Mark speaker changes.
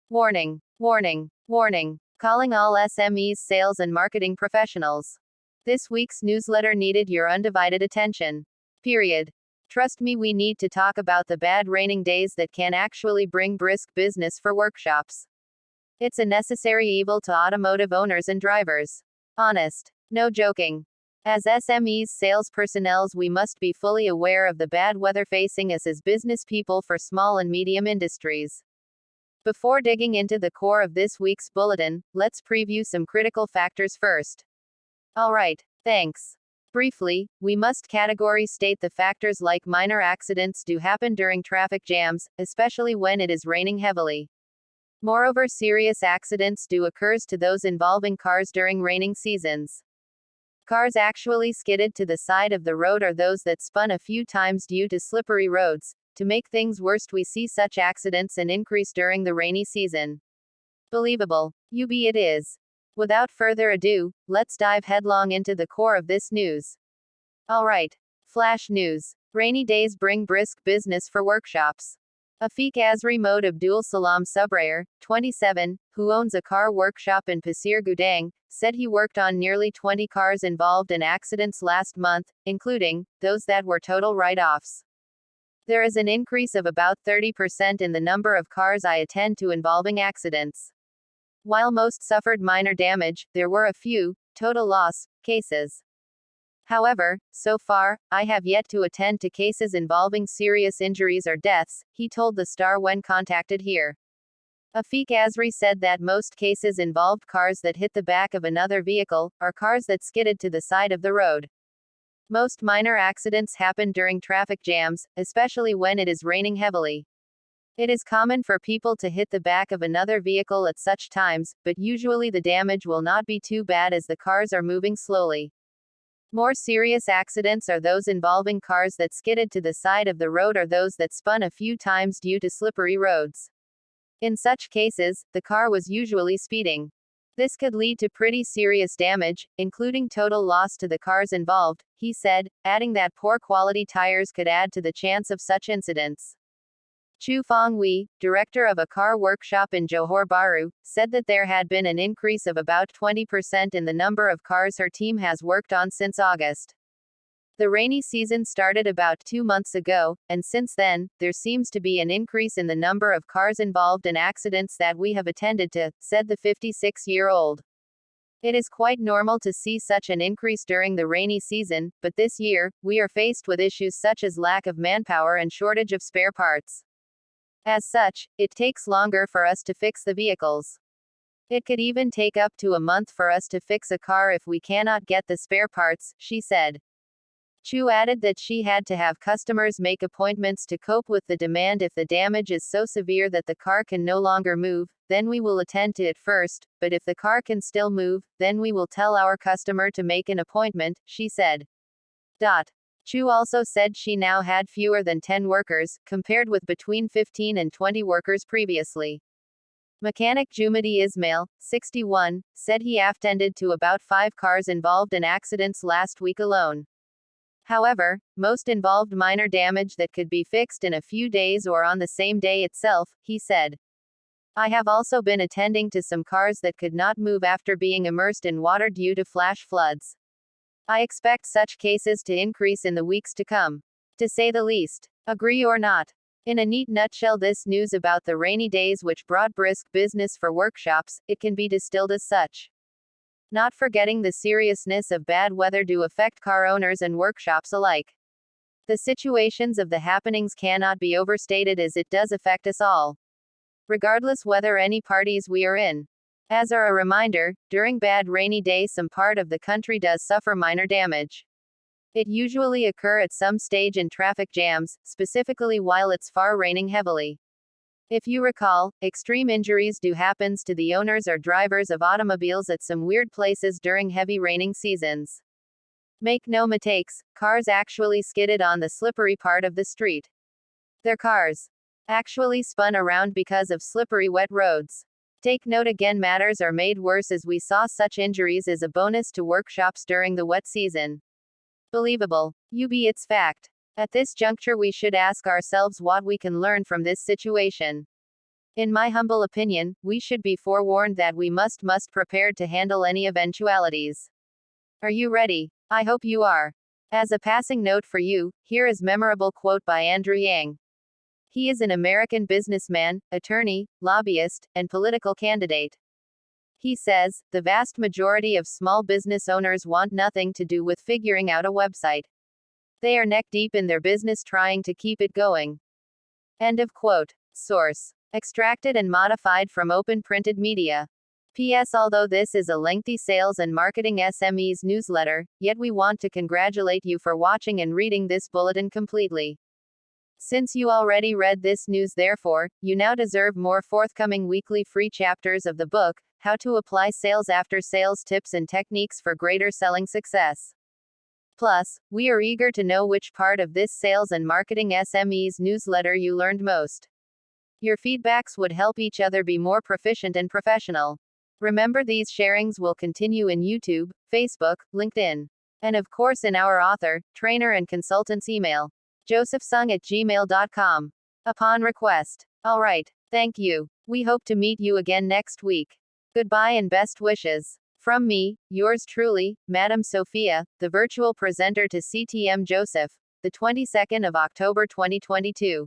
Speaker 1: Warning, warning, warning. Calling all SMEs, sales and marketing professionals. This week's newsletter needed your undivided attention. Period. Trust me, we need to talk about the bad raining days that can actually bring brisk business for workshops. It's a necessary evil to automotive owners and drivers. Honest. No joking. As SMEs, sales personnels, we must be fully aware of the bad weather facing us as business people for small and medium industries. Before digging into the core of this week's bulletin, let's preview some critical factors first. Alright, thanks. Briefly, we must category state the factors like minor accidents do happen during traffic jams, especially when it is raining heavily. Moreover, serious accidents do occurs to those involving cars during raining seasons. Cars actually skidded to the side of the road or those that spun a few times due to slippery roads. To make things worse, we see such accidents an increase during the rainy season. Believable. It is. Without further ado, let's dive headlong into the core of this news. Alright. Flash news. Rainy days bring brisk business for workshops. Afiq Azri Mode Abdul Salam Subrayer, 27, who owns a car workshop in Pasir Gudang, said he worked on nearly 20 cars involved in accidents last month, including those that were total write-offs. There is an increase of about 30% in the number of cars I attend to involving accidents. While most suffered minor damage, there were a few total loss cases. However, so far, I have yet to attend to cases involving serious injuries or deaths, he told the Star when contacted here. Afiq Azri said that most cases involved cars that hit the back of another vehicle, or cars that skidded to the side of the road. Most minor accidents happen during traffic jams, especially when it is raining heavily. It is common for people to hit the back of another vehicle at such times, but usually the damage will not be too bad as the cars are moving slowly. More serious accidents are those involving cars that skidded to the side of the road or those that spun a few times due to slippery roads. In such cases, the car was usually speeding. This could lead to pretty serious damage, including total loss to the cars involved, he said, adding that poor quality tires could add to the chance of such incidents. Chu Fong Wei, director of a car workshop in Johor Bahru, said that there had been an increase of about 20% in the number of cars her team has worked on since August. The rainy season started about 2 months ago, and since then, there seems to be an increase in the number of cars involved in accidents that we have attended to, said the 56-year-old. It is quite normal to see such an increase during the rainy season, but this year, we are faced with issues such as lack of manpower and shortage of spare parts. As such, it takes longer for us to fix the vehicles. It could even take up to a month for us to fix a car if we cannot get the spare parts, she said. Chu added that she had to have customers make appointments to cope with the demand. If the damage is so severe that the car can no longer move, then we will attend to it first, but if the car can still move, then we will tell our customer to make an appointment, she said. Chu also said she now had fewer than 10 workers, compared with between 15 and 20 workers previously. Mechanic Jumadi Ismail, 61, said he attended to about 5 cars involved in accidents last week alone. However, most involved minor damage that could be fixed in a few days or on the same day itself, he said. I have also been attending to some cars that could not move after being immersed in water due to flash floods. I expect such cases to increase in the weeks to come. To say the least. Agree or not? In a neat nutshell, this news about the rainy days which brought brisk business for workshops, it can be distilled as such. Not forgetting the seriousness of bad weather do affect car owners and workshops alike. The situations of the happenings cannot be overstated as it does affect us all. Regardless whether any parties we are in. As a reminder, during bad rainy days some part of the country does suffer minor damage. It usually occurs at some stage in traffic jams, specifically while it's far raining heavily. If you recall, extreme injuries do happens to the owners or drivers of automobiles at some weird places during heavy raining seasons. Make no mistakes, cars actually skidded on the slippery part of the street. Their cars actually spun around because of slippery wet roads. Take note again, matters are made worse as we saw such injuries as a bonus to workshops during the wet season. Believable. It's fact. At this juncture, we should ask ourselves what we can learn from this situation. In my humble opinion, we should be forewarned that we must prepared to handle any eventualities. Are you ready? I hope you are. As a passing note for you, here is memorable quote by Andrew Yang. He is an American businessman, attorney, lobbyist, and political candidate. He says, the vast majority of small business owners want nothing to do with figuring out a website. They are neck deep in their business trying to keep it going. End of quote. Source. Extracted and modified from Open Printed Media. P.S. Although this is a lengthy sales and marketing SMEs newsletter, yet we want to congratulate you for watching and reading this bulletin completely. Since you already read this news, therefore, you now deserve more forthcoming weekly free chapters of the book, How to Apply Sales After Sales Tips and Techniques for Greater Selling Success. Plus, we are eager to know which part of this sales and marketing SMEs newsletter you learned most. Your feedbacks would help each other be more proficient and professional. Remember, these sharings will continue in YouTube, Facebook, LinkedIn, and of course in our author, trainer and consultant's email, josephsung@gmail.com. Upon request. Alright, thank you. We hope to meet you again next week. Goodbye and best wishes. From me, yours truly, Madam Sophia, the virtual presenter to CTM Joseph, the 22nd of October 2022.